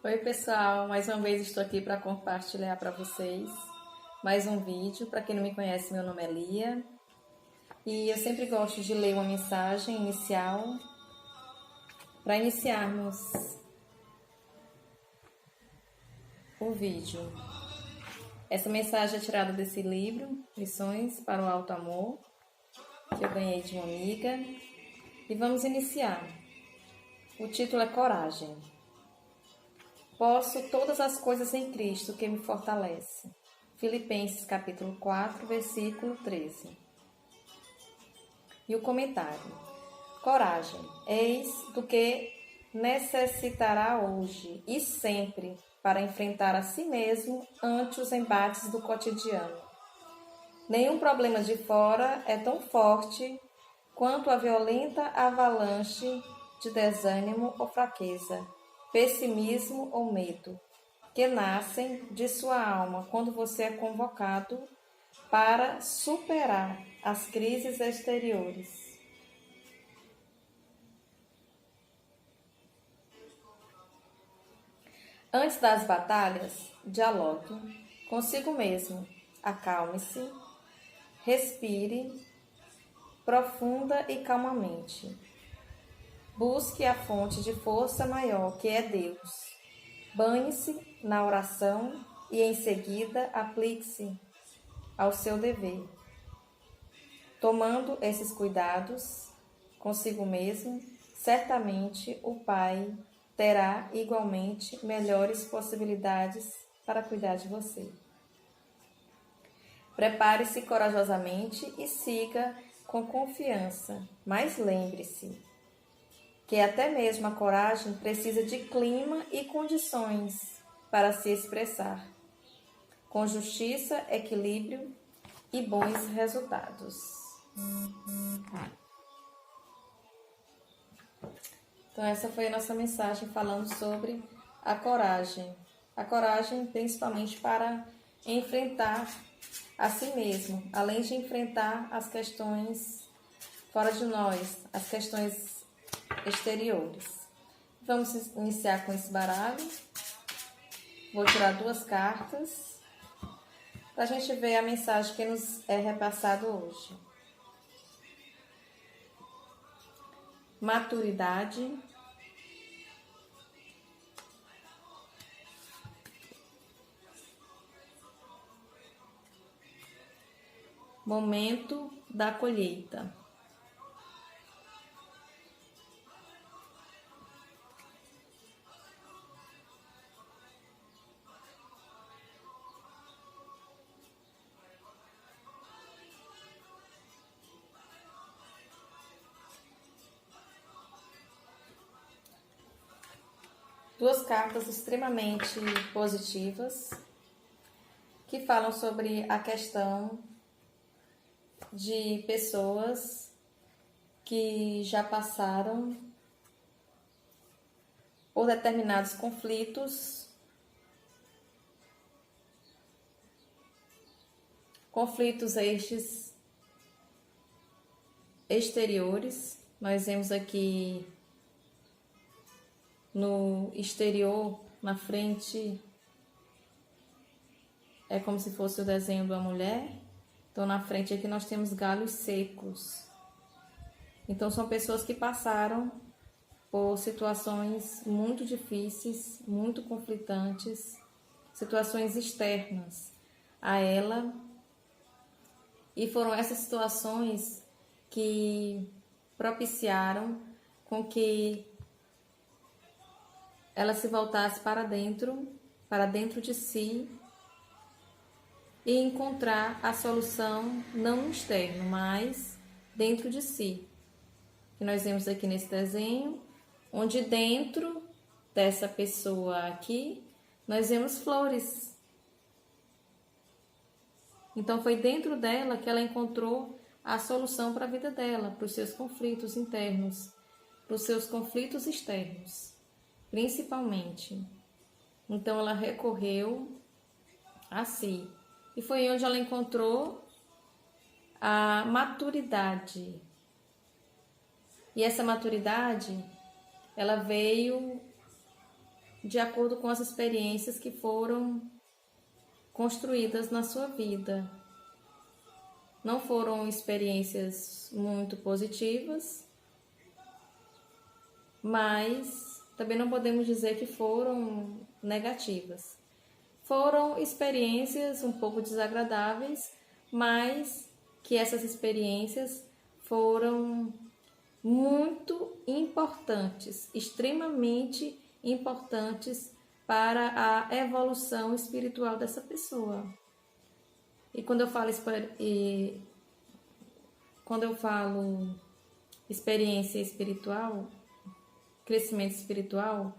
Oi pessoal, mais uma vez estou aqui para compartilhar para vocês mais um vídeo. Para quem não me conhece, meu nome é Lia e eu sempre gosto de ler uma mensagem inicial para iniciarmos o vídeo. Essa mensagem é tirada desse livro, Lições para o Alto Amor, que eu ganhei de uma amiga, e vamos iniciar. O título é Coragem. Posso todas as coisas em Cristo que me fortalece. Filipenses capítulo 4, versículo 13. E o comentário. Coragem, eis do que necessitará hoje e sempre para enfrentar a si mesmo ante os embates do cotidiano. Nenhum problema de fora é tão forte quanto a violenta avalanche de desânimo ou fraqueza, pessimismo ou medo, que nascem de sua alma quando você é convocado para superar as crises exteriores. Antes das batalhas, dialogue consigo mesmo, acalme-se, respire profunda e calmamente. Busque a fonte de força maior, que é Deus. Banhe-se na oração e, em seguida, aplique-se ao seu dever. Tomando esses cuidados consigo mesmo, certamente o Pai terá igualmente melhores possibilidades para cuidar de você. Prepare-se corajosamente e siga com confiança, mas lembre-se que até mesmo a coragem precisa de clima e condições para se expressar, com justiça, equilíbrio e bons resultados. Então essa foi a nossa mensagem falando sobre a coragem. A coragem principalmente para enfrentar a si mesmo, além de enfrentar as questões fora de nós, as questões exteriores. Vamos iniciar com esse baralho. Vou tirar 2 cartas para a gente ver a mensagem que nos é repassada hoje. Maturidade. Momento da colheita. Duas cartas extremamente positivas que falam sobre a questão de pessoas que já passaram por determinados conflitos estes exteriores. Nós vemos aqui no exterior, na frente, é como se fosse o desenho de uma mulher. Então, na frente aqui nós temos galhos secos. Então, são pessoas que passaram por situações muito difíceis, muito conflitantes, situações externas a ela. E foram essas situações que propiciaram com que ela se voltasse para dentro de si e encontrar a solução não no externo, mas dentro de si. Que nós vemos aqui nesse desenho, onde dentro dessa pessoa aqui, nós vemos flores. Então foi dentro dela que ela encontrou a solução para a vida dela, para os seus conflitos internos, para os seus conflitos externos, principalmente. Então ela recorreu a si. E foi onde ela encontrou a maturidade. E essa maturidade, ela veio de acordo com as experiências que foram construídas na sua vida. Não foram experiências muito positivas, mas também não podemos dizer que foram negativas. Foram experiências um pouco desagradáveis, mas que essas experiências foram muito importantes, extremamente importantes para a evolução espiritual dessa pessoa. E quando eu falo experiência espiritual, crescimento espiritual,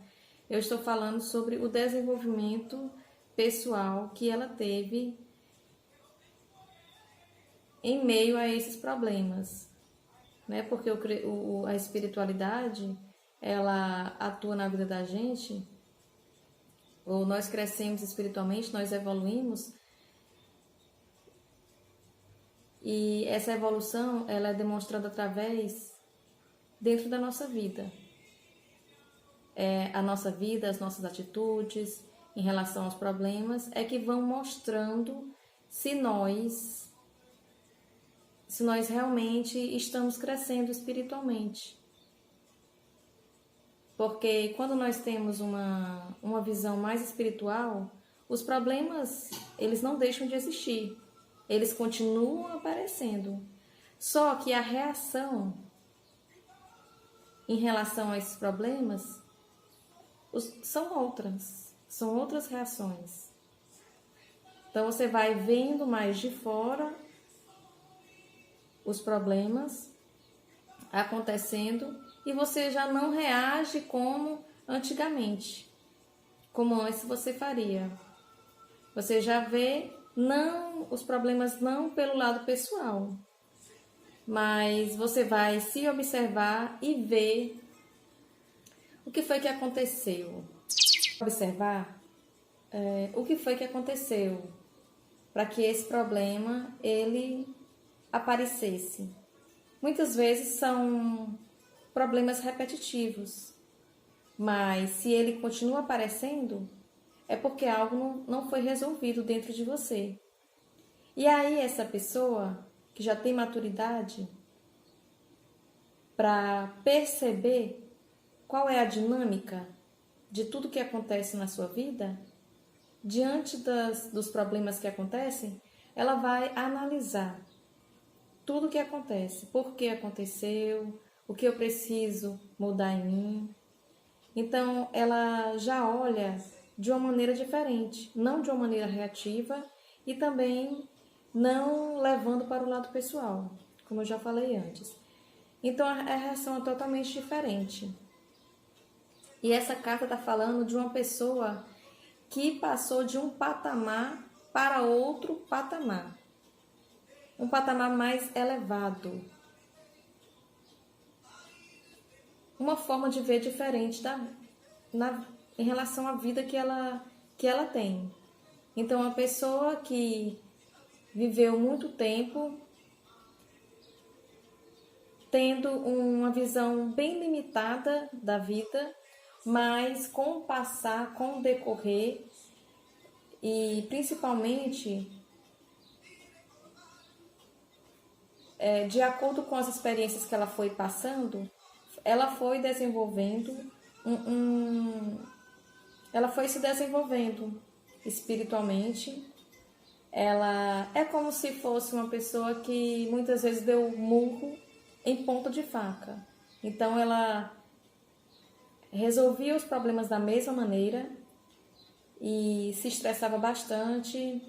eu estou falando sobre o desenvolvimento pessoal que ela teve em meio a esses problemas, né? Porque a espiritualidade, ela atua na vida da gente, ou nós crescemos espiritualmente, nós evoluímos, e essa evolução, ela é demonstrada dentro da nossa vida. A nossa vida, as nossas atitudes em relação aos problemas é que vão mostrando se nós realmente estamos crescendo espiritualmente. Porque quando nós temos uma visão mais espiritual, os problemas, eles não deixam de existir. Eles continuam aparecendo. Só que a reação em relação a esses problemas são outras reações. Então você vai vendo mais de fora os problemas acontecendo e você já não reage como antigamente, como antes você faria. Você já vê os problemas não pelo lado pessoal, mas você vai se observar e ver o que foi que aconteceu. Observar o que foi que aconteceu para que esse problema ele aparecesse. Muitas vezes são problemas repetitivos, mas se ele continua aparecendo, é porque algo não foi resolvido dentro de você. E aí essa pessoa que já tem maturidade para perceber qual é a dinâmica de tudo que acontece na sua vida, diante dos problemas que acontecem, ela vai analisar tudo o que acontece, por que aconteceu, o que eu preciso mudar em mim. Então, ela já olha de uma maneira diferente, não de uma maneira reativa e também não levando para o lado pessoal, como eu já falei antes. Então, a reação é totalmente diferente. E essa carta está falando de uma pessoa que passou de um patamar para outro patamar. Um patamar mais elevado. Uma forma de ver diferente em relação à vida que ela tem. Então, uma pessoa que viveu muito tempo tendo uma visão bem limitada da vida, mas com o passar, com o decorrer e principalmente de acordo com as experiências que ela foi passando, ela foi desenvolvendo ela foi se desenvolvendo espiritualmente. Ela é como se fosse uma pessoa que muitas vezes deu murro em ponta de faca. Então ela resolvia os problemas da mesma maneira e se estressava bastante,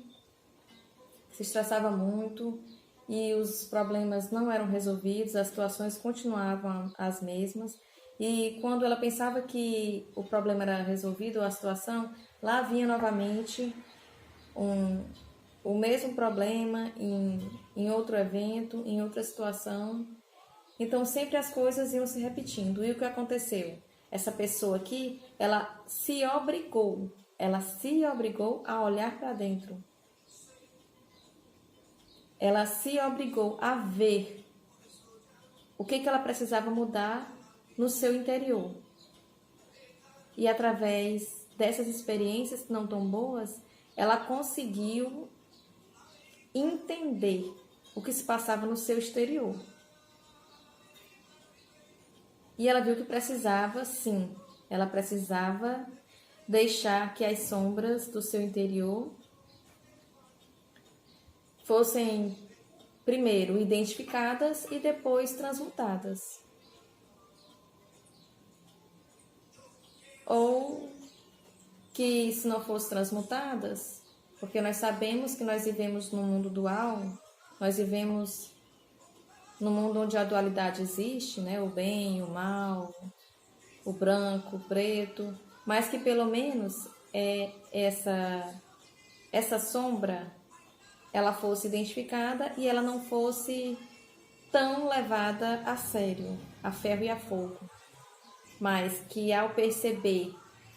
se estressava muito e os problemas não eram resolvidos, as situações continuavam as mesmas. E quando ela pensava que o problema era resolvido, a situação, lá vinha novamente o mesmo problema em outro evento, em outra situação. Então sempre as coisas iam se repetindo. E o que aconteceu? Essa pessoa aqui, ela se obrigou a olhar para dentro. Ela se obrigou a ver o que ela precisava mudar no seu interior. E através dessas experiências não tão boas, ela conseguiu entender o que se passava no seu exterior. E ela viu que precisava, sim, ela precisava deixar que as sombras do seu interior fossem primeiro identificadas e depois transmutadas. Ou que se não fossem transmutadas, porque nós sabemos que nós vivemos num mundo dual, nós vivemos num mundo onde a dualidade existe, né? O bem, o mal, o branco, o preto, mas que pelo menos essa sombra ela fosse identificada e ela não fosse tão levada a sério, a ferro e a fogo, mas que ao perceber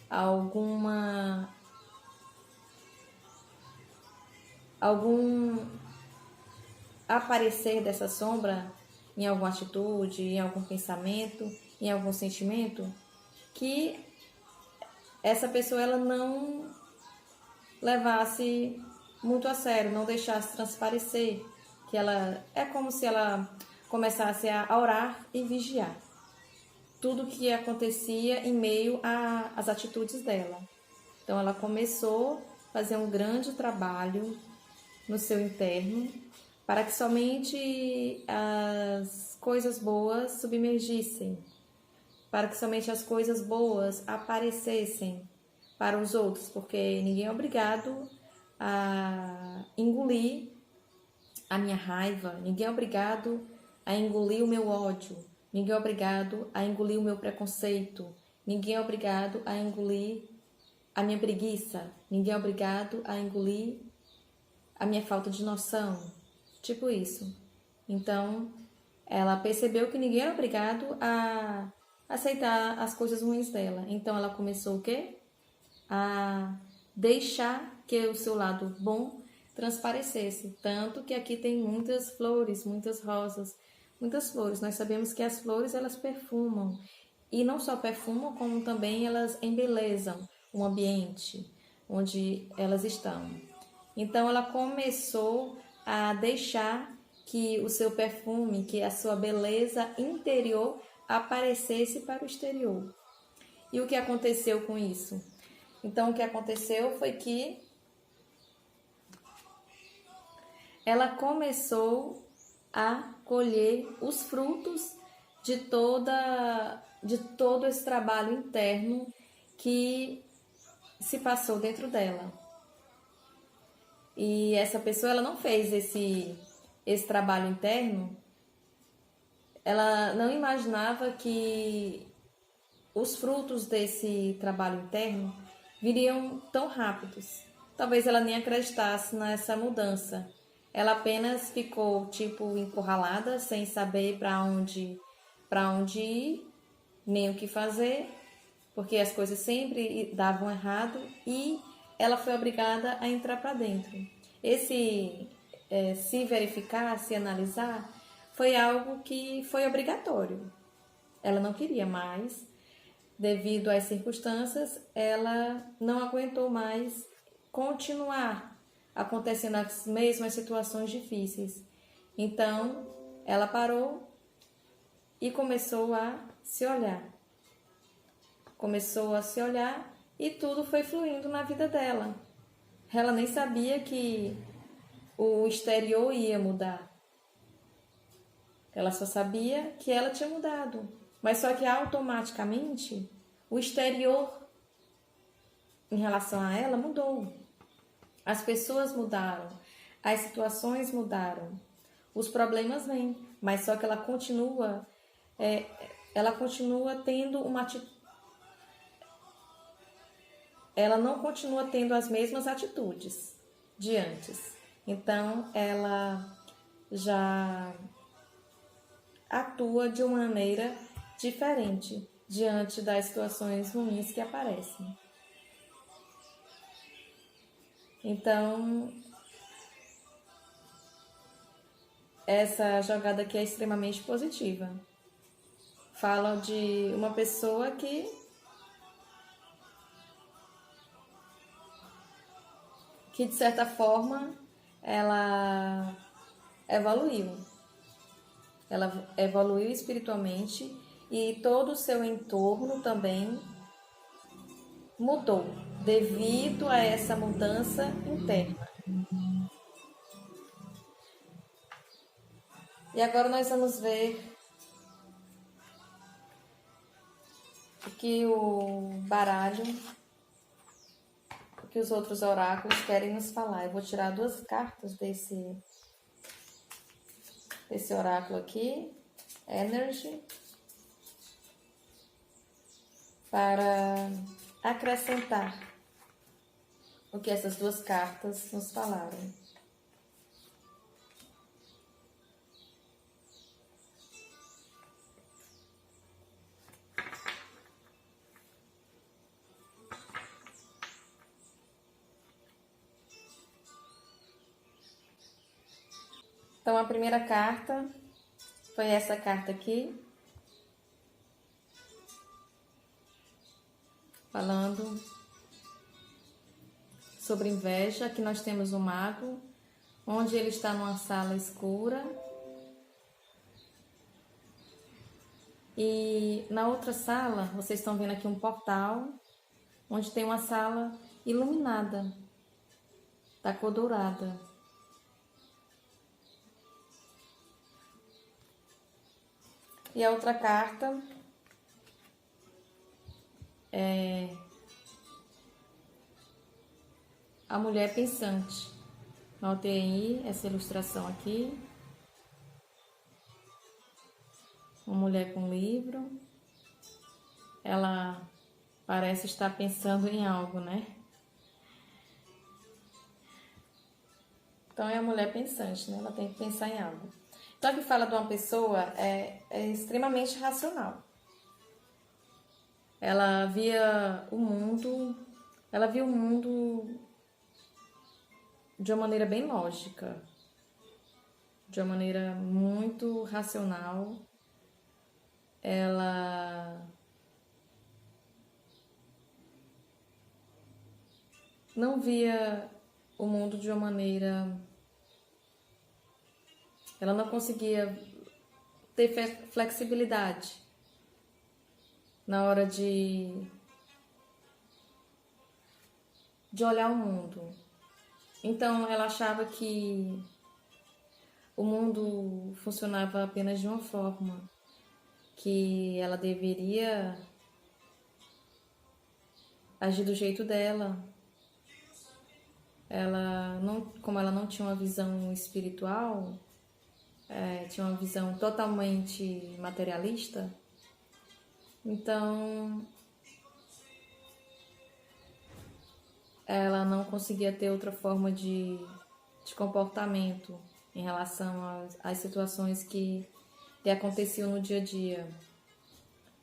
algum aparecer dessa sombra em alguma atitude, em algum pensamento, em algum sentimento, que essa pessoa ela não levasse muito a sério, não deixasse transparecer, que ela é como se ela começasse a orar e vigiar tudo que acontecia em meio às atitudes dela. Então ela começou a fazer um grande trabalho no seu interno para que somente as coisas boas submergissem, para que somente as coisas boas aparecessem para os outros, porque ninguém é obrigado a engolir a minha raiva, ninguém é obrigado a engolir o meu ódio, ninguém é obrigado a engolir o meu preconceito, ninguém é obrigado a engolir a minha preguiça, ninguém é obrigado a engolir a minha falta de noção, tipo isso. Então, ela percebeu que ninguém era obrigado a aceitar as coisas ruins dela. Então, ela começou o quê? A deixar que o seu lado bom transparecesse. Tanto que aqui tem muitas flores, muitas rosas, muitas flores. Nós sabemos que as flores, elas perfumam. E não só perfumam, como também elas embelezam o ambiente onde elas estão. Então, ela começou a deixar que o seu perfume, que a sua beleza interior aparecesse para o exterior. E o que aconteceu com isso? Então, o que aconteceu foi que ela começou a colher os frutos de todo esse trabalho interno que se passou dentro dela. E essa pessoa, ela não fez esse trabalho interno, ela não imaginava que os frutos desse trabalho interno viriam tão rápidos. Talvez ela nem acreditasse nessa mudança. Ela apenas ficou, encurralada, sem saber para onde ir, nem o que fazer, porque as coisas sempre davam errado e ela foi obrigada a entrar para dentro. Se verificar, se analisar, foi algo que foi obrigatório. Ela não queria mais, devido às circunstâncias, ela não aguentou mais continuar acontecendo as mesmas situações difíceis. Então, ela parou e começou a se olhar. Começou a se olhar e tudo foi fluindo na vida dela. Ela nem sabia que o exterior ia mudar. Ela só sabia que ela tinha mudado. Mas só que automaticamente o exterior em relação a ela mudou. As pessoas mudaram, as situações mudaram, os problemas vêm, mas só que ela continua tendo uma atitude. Ela não continua tendo as mesmas atitudes de antes. Então, ela já atua de uma maneira diferente diante das situações ruins que aparecem. Então, essa jogada aqui é extremamente positiva. Fala de uma pessoa que que de certa forma ela evoluiu. Ela evoluiu espiritualmente e todo o seu entorno também mudou devido a essa mudança interna. E agora nós vamos ver o que o baralho, o que os outros oráculos querem nos falar. Eu vou tirar 2 cartas desse oráculo aqui, Energy, para acrescentar o que essas 2 cartas nos falaram. Então, a primeira carta foi essa carta aqui, falando sobre inveja. Aqui nós temos um mago, onde ele está numa sala escura. E na outra sala, vocês estão vendo aqui um portal, onde tem uma sala iluminada, da cor dourada. E a outra carta é a mulher pensante. Notem aí essa ilustração aqui. Uma mulher com livro. Ela parece estar pensando em algo, né? Então é a mulher pensante, né? Ela tem que pensar em algo. Então, que fala de uma pessoa é extremamente racional. Ela via o mundo de uma maneira bem lógica, de uma maneira muito racional. Ela não via o mundo de uma maneira... Ela não conseguia ter flexibilidade na hora de olhar o mundo. Então, ela achava que o mundo funcionava apenas de uma forma, que ela deveria agir do jeito dela. Como ela não tinha uma visão espiritual, tinha uma visão totalmente materialista, então ela não conseguia ter outra forma de comportamento em relação às situações que aconteciam no dia a dia.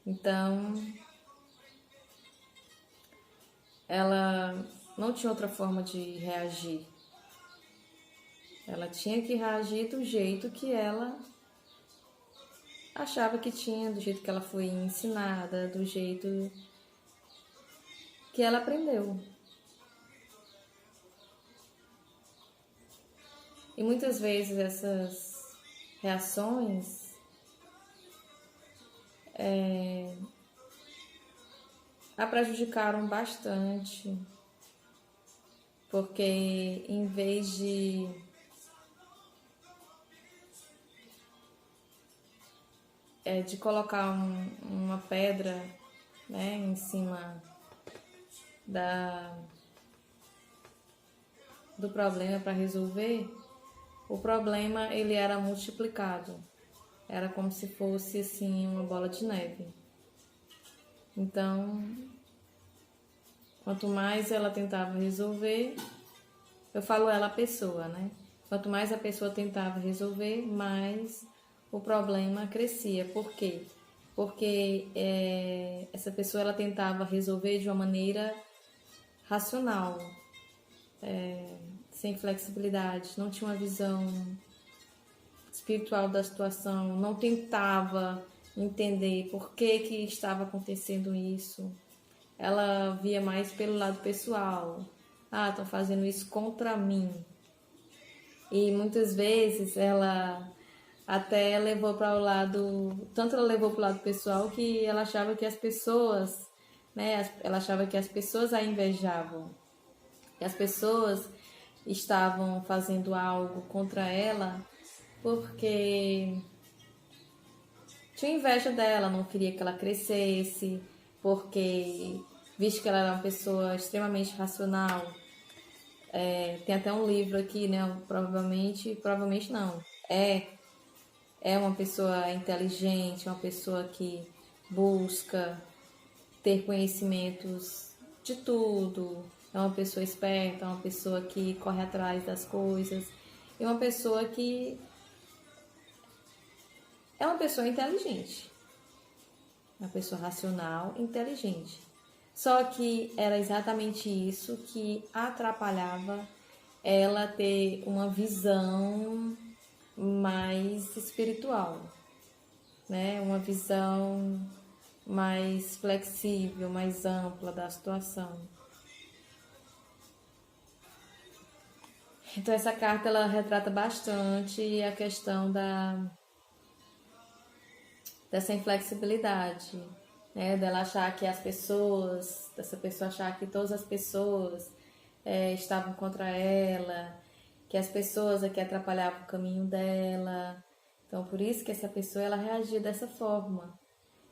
Então, ela não tinha outra forma de reagir. Ela tinha que reagir do jeito que ela achava que tinha, do jeito que ela foi ensinada, do jeito que ela aprendeu. E muitas vezes essas reações a prejudicaram bastante, porque em vez de colocar uma pedra, né, em cima do problema para resolver, o problema ele era multiplicado. Era como se fosse assim uma bola de neve. Então, quanto mais ela tentava resolver, eu falo ela a pessoa, né? Quanto mais a pessoa tentava resolver, mais o problema crescia. Por quê? Porque essa pessoa ela tentava resolver de uma maneira racional, sem flexibilidade, não tinha uma visão espiritual da situação, não tentava entender por que estava acontecendo isso. Ela via mais pelo lado pessoal. estão fazendo isso contra mim. E muitas vezes ela até levou para o lado, tanto ela levou para o lado pessoal que ela achava que as pessoas, né, ela achava que as pessoas a invejavam, que as pessoas estavam fazendo algo contra ela porque tinha inveja dela, não queria que ela crescesse, porque, visto que ela era uma pessoa extremamente racional, tem até um livro aqui, né? Provavelmente não, é uma pessoa inteligente, uma pessoa que busca ter conhecimentos de tudo, é uma pessoa esperta, é uma pessoa que corre atrás das coisas, é uma pessoa que é uma pessoa inteligente, uma pessoa racional, inteligente. Só que era exatamente isso que atrapalhava ela ter uma visão mais espiritual, né? Uma visão mais flexível, mais ampla da situação. Então essa carta ela retrata bastante a questão dessa inflexibilidade, né? Dela achar que dessa pessoa achar que todas as pessoas estavam contra ela, que as pessoas aqui atrapalhavam o caminho dela. Então por isso que essa pessoa ela reagia dessa forma.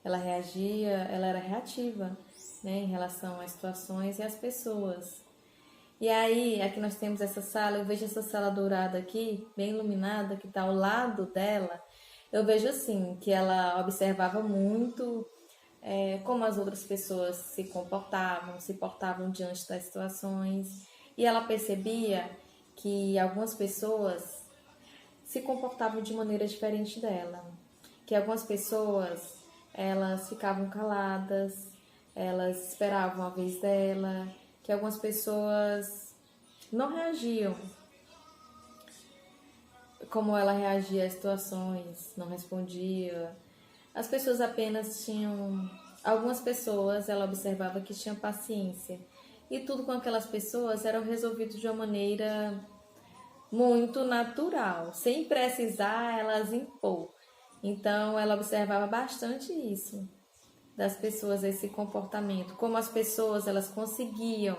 Ela era reativa, né, em relação às situações e às pessoas. E aí, aqui nós temos essa sala, eu vejo essa sala dourada aqui, bem iluminada, que está ao lado dela. Eu vejo assim, que ela observava muito como as outras pessoas se portavam diante das situações. E ela percebia que algumas pessoas se comportavam de maneira diferente dela. Que algumas pessoas, elas ficavam caladas, elas esperavam a vez dela, que algumas pessoas não reagiam como ela reagia às situações, não respondia. As pessoas apenas tinham... Algumas pessoas, ela observava que tinham paciência. E tudo com aquelas pessoas era resolvido de uma maneira muito natural, sem precisar elas impor. Então, ela observava bastante isso, das pessoas, esse comportamento. Como as pessoas, elas conseguiam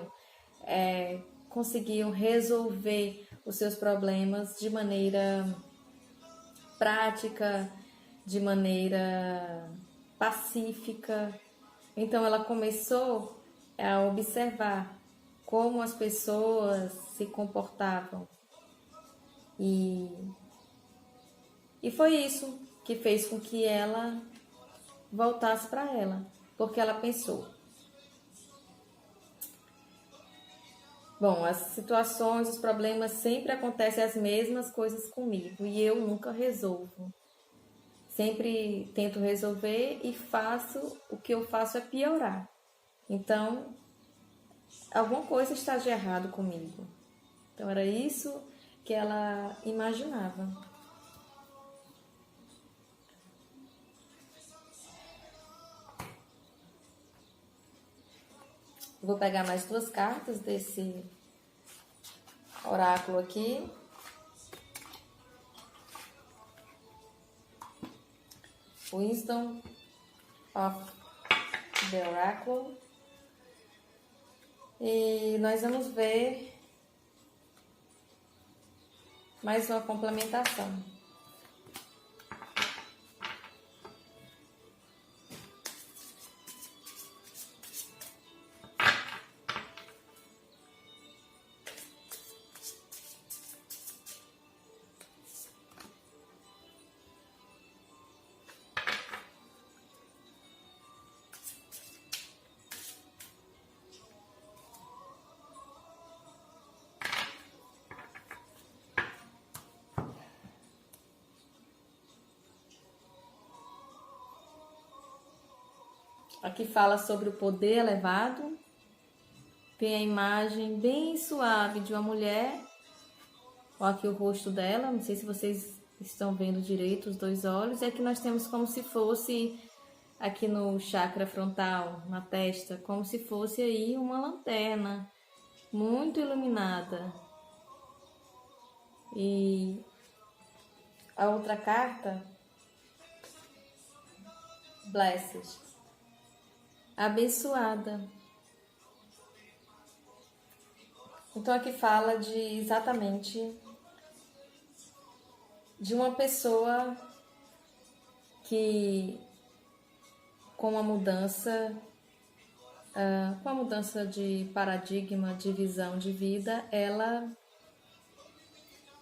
resolver os seus problemas de maneira prática, de maneira pacífica. Então ela começou a observar como as pessoas se comportavam. E foi isso que fez com que ela voltasse para ela, porque ela pensou: bom, as situações, os problemas sempre acontecem as mesmas coisas comigo e eu nunca resolvo. Sempre tento resolver e o que eu faço é piorar. Então, alguma coisa está de errado comigo. Então, era isso que ela imaginava. Vou pegar mais 2 cartas desse oráculo aqui. Wisdom of the Oracle. E nós vamos ver mais uma complementação. Aqui fala sobre o poder elevado. Tem a imagem bem suave de uma mulher. Olha aqui o rosto dela. Não sei se vocês estão vendo direito os 2 olhos. E aqui nós temos como se fosse, aqui no chakra frontal, na testa, como se fosse aí uma lanterna. muito iluminada. E a outra carta, Blessed, abençoada. Então aqui fala de exatamente de uma pessoa que com uma mudança de paradigma, de visão de vida, ela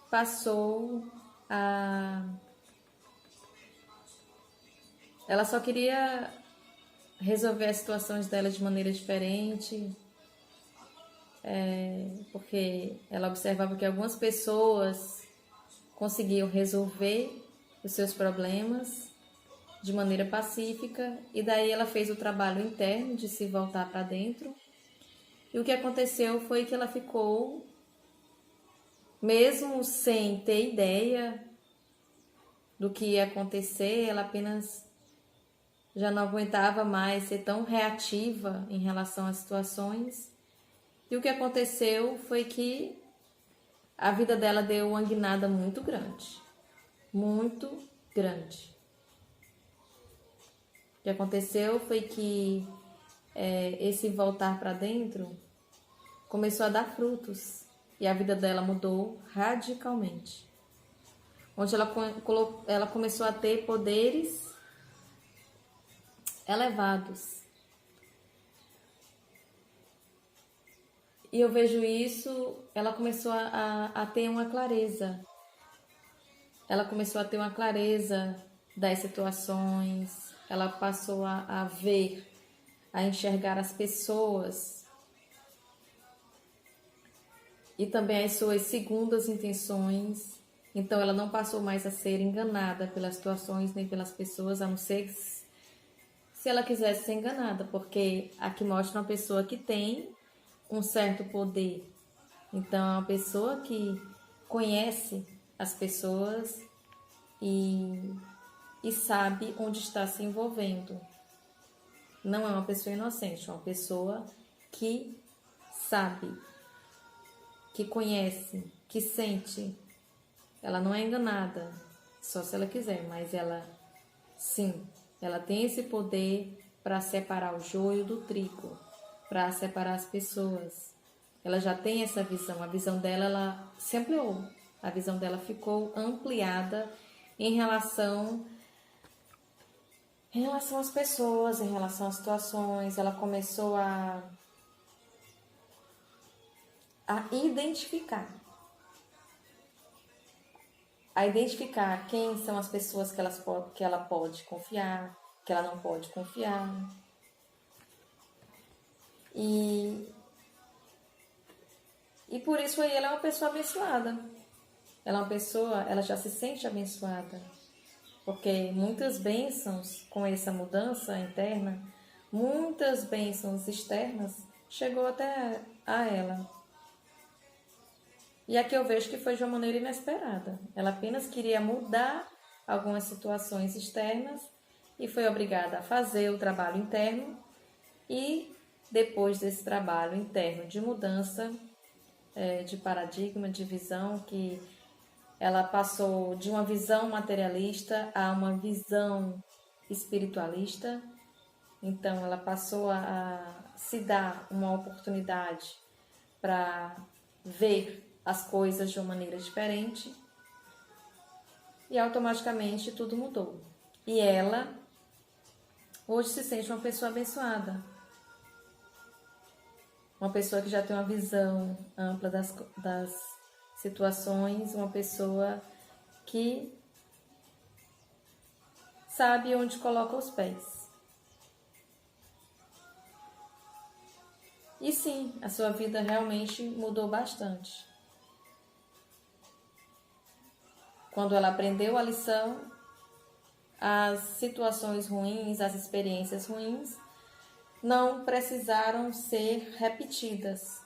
passou a... Ela só queria resolver as situações dela de maneira diferente, porque ela observava que algumas pessoas conseguiam resolver os seus problemas de maneira pacífica, e daí ela fez o trabalho interno de se voltar para dentro. E o que aconteceu foi que ela ficou, mesmo sem ter ideia do que ia acontecer, ela apenas já não aguentava mais ser tão reativa em relação às situações. E o que aconteceu foi que a vida dela deu uma guinada muito grande. Muito grande. O que aconteceu foi que esse voltar para dentro começou a dar frutos. E a vida dela mudou radicalmente. Onde ela começou a ter poderes elevados. E eu vejo isso, ela começou a ter uma clareza. Ela começou a ter uma clareza das situações. Ela passou a ver, a enxergar as pessoas. E também as suas segundas intenções. Então ela não passou mais a ser enganada pelas situações nem pelas pessoas, a não ser se ela quisesse ser enganada. Porque aqui mostra uma pessoa que tem um certo poder. Então é uma pessoa que conhece as pessoas e sabe onde está se envolvendo. Não é uma pessoa inocente, é uma pessoa que sabe, que conhece, que sente. Ela não é enganada, só se ela quiser, mas ela, sim, ela tem esse poder para separar o joio do trigo, para separar as pessoas. Ela já tem essa visão, a visão dela ela se ampliou, a visão dela ficou ampliada em relação às pessoas, em relação às situações. Ela começou a identificar quem são as pessoas que ela pode confiar, que ela não pode confiar. E por isso aí ela é uma pessoa abençoada. Ela já se sente abençoada. Porque muitas bênçãos com essa mudança interna, muitas bênçãos externas chegou até a ela. E aqui eu vejo que foi de uma maneira inesperada. Ela apenas queria mudar algumas situações externas e foi obrigada a fazer o trabalho interno. E depois desse trabalho interno de mudança de paradigma, de visão, que ela passou de uma visão materialista a uma visão espiritualista. Então ela passou a se dar uma oportunidade para ver as coisas de uma maneira diferente. E automaticamente tudo mudou. E ela hoje se sente uma pessoa abençoada. Uma pessoa que já tem uma visão ampla das situações, uma pessoa que sabe onde coloca os pés. E sim, a sua vida realmente mudou bastante. Quando ela aprendeu a lição, as situações ruins, as experiências ruins, não precisaram ser repetidas,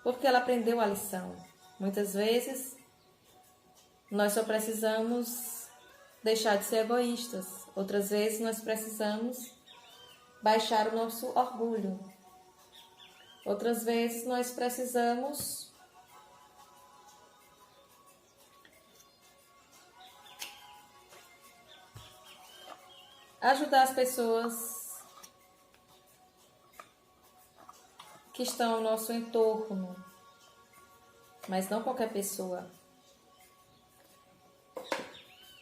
porque ela aprendeu a lição. Muitas vezes, nós só precisamos deixar de ser egoístas. Outras vezes, nós precisamos baixar o nosso orgulho. Outras vezes nós precisamos ajudar as pessoas que estão ao nosso entorno, mas não qualquer pessoa.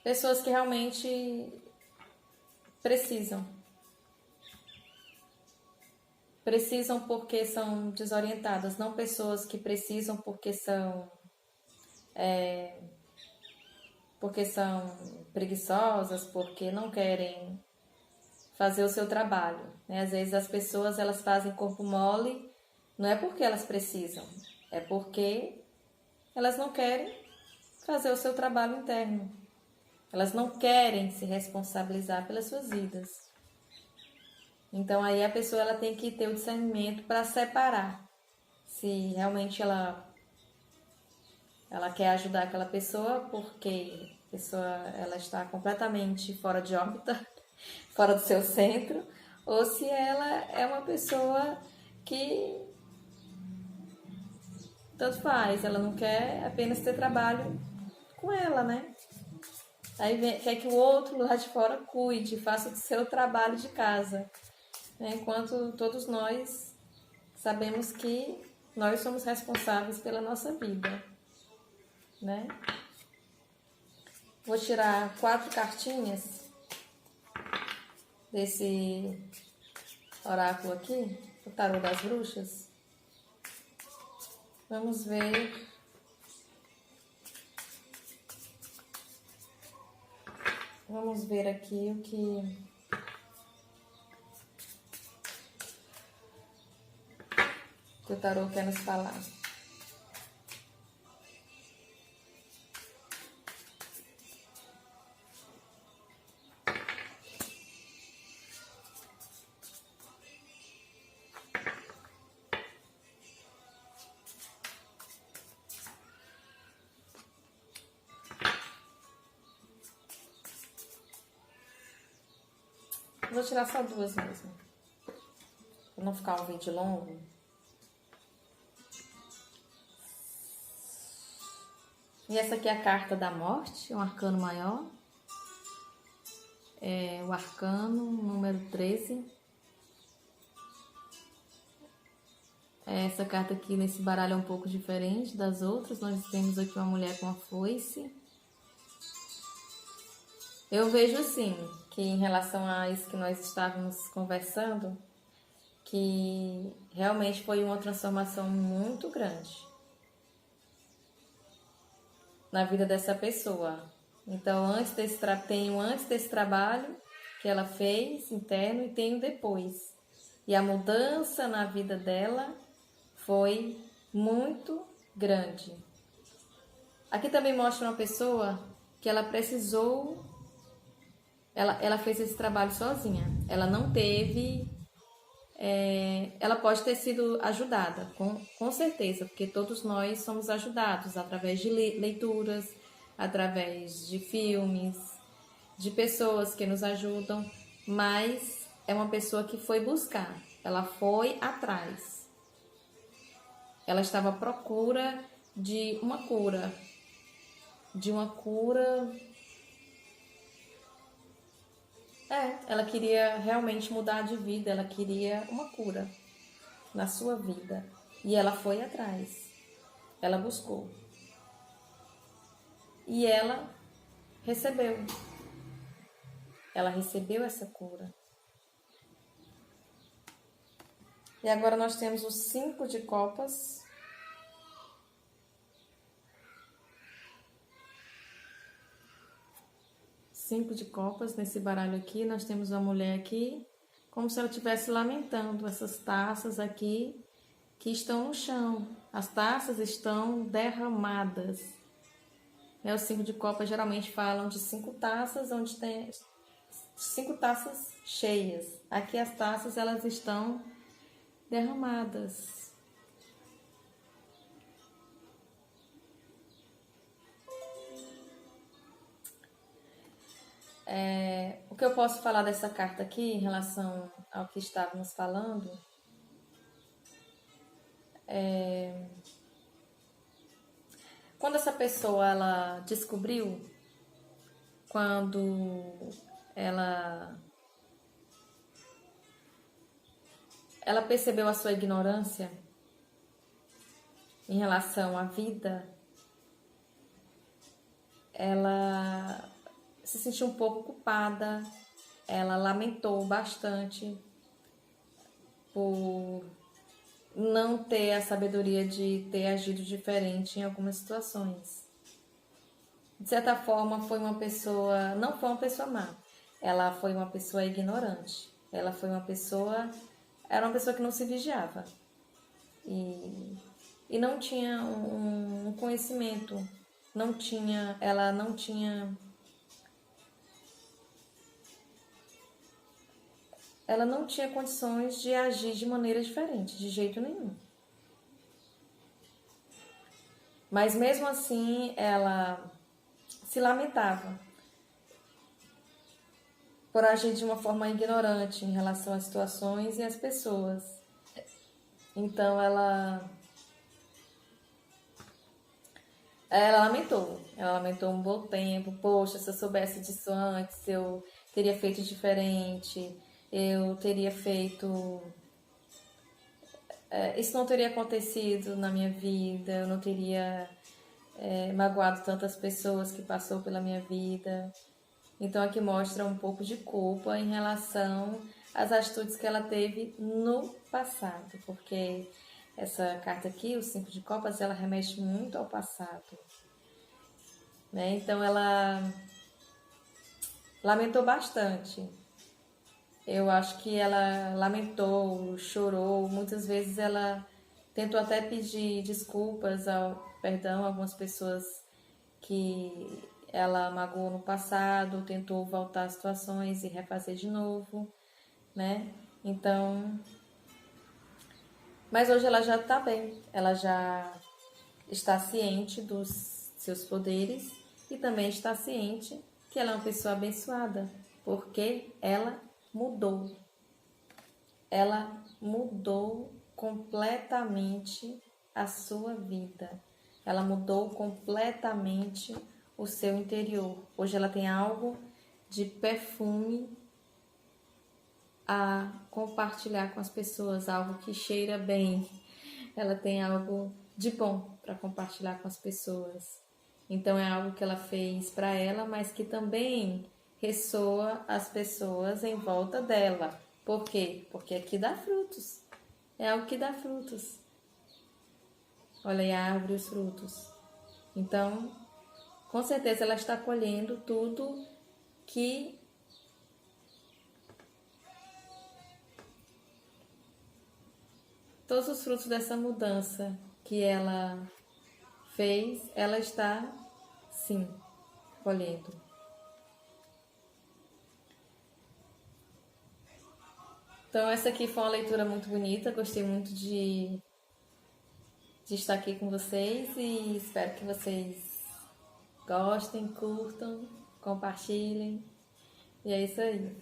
Pessoas que realmente precisam. Precisam porque são desorientadas, não pessoas que precisam porque são preguiçosas, porque não querem fazer o seu trabalho, né? Às vezes as pessoas elas fazem corpo mole, não é porque elas precisam, é porque elas não querem fazer o seu trabalho interno. Elas não querem se responsabilizar pelas suas vidas. Então aí a pessoa ela tem que ter o discernimento para separar se realmente ela quer ajudar aquela pessoa porque a pessoa ela está completamente fora de órbita, fora do seu centro, ou se ela é uma pessoa que tanto faz, ela não quer apenas ter trabalho com ela, né? Aí quer que o outro lá de fora cuide, faça o seu trabalho de casa, né? Enquanto todos nós sabemos que nós somos responsáveis pela nossa vida, né? Vou tirar 4 cartinhas desse oráculo aqui, o tarô das bruxas. Vamos ver aqui o que o tarô quer nos falar. Vou tirar só 2 mesmo, para não ficar um vídeo longo. E essa aqui é a carta da morte, um arcano maior. É o arcano número 13. Essa carta aqui nesse baralho é um pouco diferente das outras. Nós temos aqui uma mulher com uma foice. Eu vejo assim, que em relação a isso que nós estávamos conversando, que realmente foi uma transformação muito grande na vida dessa pessoa. Então, tenho antes desse trabalho que ela fez, interno, e tenho depois. E a mudança na vida dela foi muito grande. Aqui também mostra uma pessoa que ela precisou, ela fez esse trabalho sozinha. Ela não teve, ela pode ter sido ajudada, com certeza, porque todos nós somos ajudados através de leituras, através de filmes, de pessoas que nos ajudam, mas é uma pessoa que foi buscar, ela foi atrás. Ela estava à procura de uma cura, ela queria realmente mudar de vida, ela queria uma cura na sua vida. E ela foi atrás, ela buscou. E ela recebeu. Ela recebeu essa cura. E agora nós temos o 5 de copas. Cinco de copas nesse baralho aqui. Nós temos uma mulher aqui, como se ela estivesse lamentando essas taças aqui que estão no chão. As taças estão derramadas. Os 5 de copas geralmente falam de 5 taças, onde tem 5 taças cheias. Aqui as taças elas estão derramadas. O que eu posso falar dessa carta aqui em relação ao que estávamos falando Quando essa pessoa ela descobriu, quando ela percebeu a sua ignorância em relação à vida, ela se sentiu um pouco culpada, ela lamentou bastante por não ter a sabedoria de ter agido diferente em algumas situações. De certa forma, foi uma pessoa, não foi uma pessoa má, ela foi uma pessoa ignorante. Ela foi uma pessoa, era uma pessoa que não se vigiava e não tinha um conhecimento, ela não tinha condições de agir de maneira diferente, de jeito nenhum. Mas mesmo assim, ela se lamentava por agir de uma forma ignorante em relação às situações e às pessoas. Então ela lamentou um bom tempo. Poxa, se eu soubesse disso antes, eu teria feito diferente, eu teria feito... isso não teria acontecido na minha vida, eu não teria magoado tantas pessoas que passou pela minha vida. Então aqui mostra um pouco de culpa em relação às atitudes que ela teve no passado, porque essa carta aqui, o 5 de copas, ela remete muito ao passado, né? Então ela lamentou bastante. Eu acho que ela lamentou, chorou, muitas vezes ela tentou até pedir desculpas, perdão a algumas pessoas que ela magoou no passado, tentou voltar às situações e refazer de novo, né? Então, mas hoje ela já está bem, ela já está ciente dos seus poderes e também está ciente que ela é uma pessoa abençoada, porque ela mudou. Ela mudou completamente a sua vida. Ela mudou completamente o seu interior. Hoje ela tem algo de perfume a compartilhar com as pessoas, algo que cheira bem. Ela tem algo de bom para compartilhar com as pessoas. Então é algo que ela fez para ela, mas que também ressoa as pessoas em volta dela. Por quê? Porque aqui dá frutos. É algo que dá frutos. Olha aí a árvore e os frutos. Então, com certeza ela está colhendo tudo que todos os frutos dessa mudança que ela fez, ela está sim colhendo. Então essa aqui foi uma leitura muito bonita, gostei muito de estar aqui com vocês e espero que vocês gostem, curtam, compartilhem. E é isso aí.